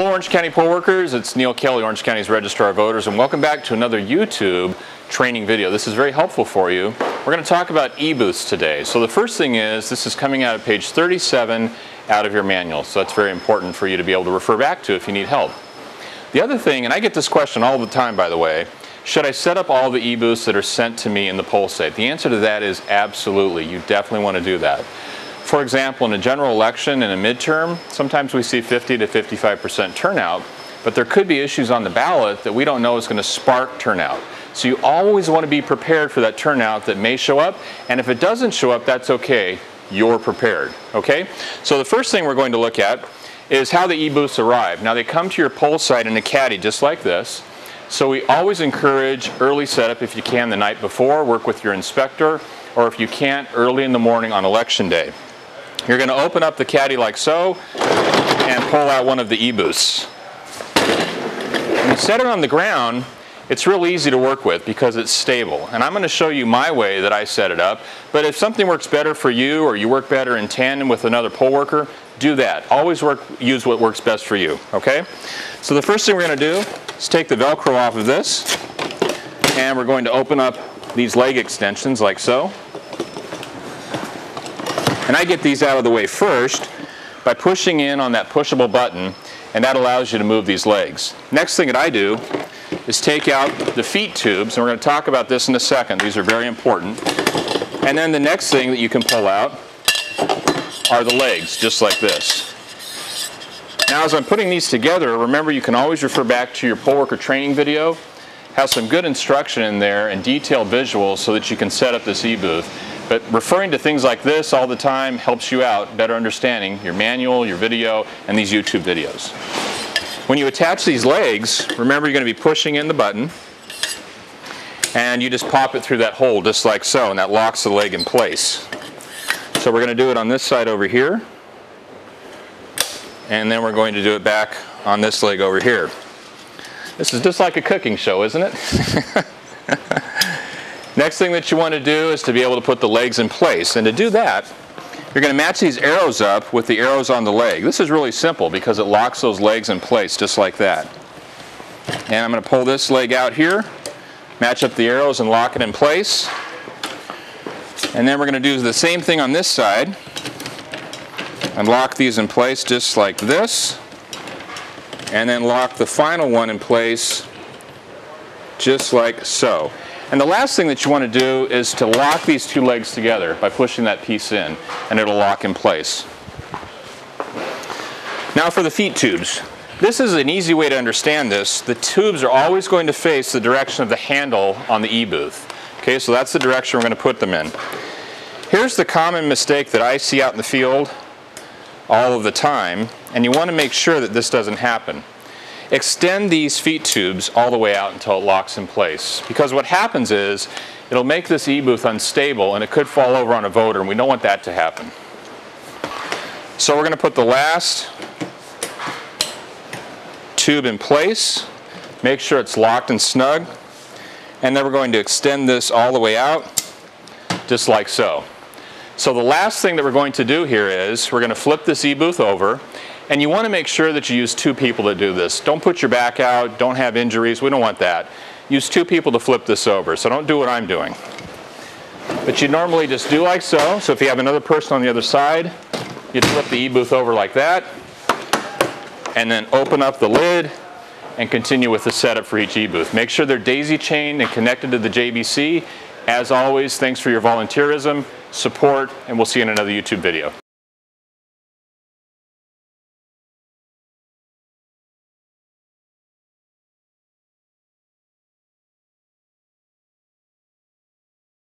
Hello Orange County poll workers, it's Neil Kelly, Orange County's Registrar of Voters, and welcome back to another YouTube training video. This is very helpful for you. We're going to talk about eBooths today. So the first thing is, this is coming out of page 37 out of your manual, so that's very important for you to be able to refer back to if you need help. The other thing, and I get this question all the time by the way, should I set up all the eBooths that are sent to me in the poll site? The answer to that is absolutely. You definitely want to do that. For example, in a general election and a midterm, sometimes we see 50 to 55% turnout, but there could be issues on the ballot that we don't know is going to spark turnout. So you always want to be prepared for that turnout that may show up, and if it doesn't show up, that's okay. You're prepared, okay? So the first thing we're going to look at is how the eBooths arrive. Now they come to your poll site in a caddy just like this. So we always encourage early setup if you can the night before, work with your inspector, or if you can't, early in the morning on election day. You're going to open up the caddy like so and pull out one of the eBooths. When you set it on the ground, it's real easy to work with because it's stable. And I'm going to show you my way that I set it up. But if something works better for you or you work better in tandem with another poll worker, do that. Always use what works best for you, okay? So the first thing we're going to do is take the Velcro off of this, and we're going to open up these leg extensions like so. And I get these out of the way first by pushing in on that pushable button, and that allows you to move these legs. Next thing that I do is take out the feet tubes, and we're going to talk about this in a second. These are very important. And then the next thing that you can pull out are the legs, just like this. Now as I'm putting these together, remember you can always refer back to your poll worker training video. Has some good instruction in there and detailed visuals so that you can set up this eBooth. But referring to things like this all the time helps you out, better understanding your manual, your video, and these YouTube videos. When you attach these legs, remember you're going to be pushing in the button, and you just pop it through that hole just like so, and that locks the leg in place. So we're going to do it on this side over here, and then we're going to do it back on this leg over here. This is just like a cooking show, isn't it? Next thing that you want to do is to be able to put the legs in place. And to do that, you're going to match these arrows up with the arrows on the leg. This is really simple because it locks those legs in place just like that. And I'm going to pull this leg out here, match up the arrows and lock it in place. And then we're going to do the same thing on this side and lock these in place just like this. And then lock the final one in place just like so. And the last thing that you want to do is to lock these two legs together by pushing that piece in, and it'll lock in place. Now for the feet tubes. This is an easy way to understand this. The tubes are always going to face the direction of the handle on the eBooth. Okay, so that's the direction we're going to put them in. Here's the common mistake that I see out in the field all of the time, and you want to make sure that this doesn't happen. Extend these feet tubes all the way out until it locks in place. Because what happens is, it'll make this eBooth unstable and it could fall over on a voter, and we don't want that to happen. So we're going to put the last tube in place, make sure it's locked and snug, and then we're going to extend this all the way out, just like so. So the last thing that we're going to do here is, we're going to flip this eBooth over. And you want to make sure that you use two people to do this. Don't put your back out, don't have injuries, we don't want that. Use two people to flip this over, so don't do what I'm doing. But you normally just do like so. So if you have another person on the other side, you'd flip the eBooth over like that, and then open up the lid and continue with the setup for each eBooth. Make sure they're daisy chained and connected to the JBC. As always, thanks for your volunteerism, support, and we'll see you in another YouTube video.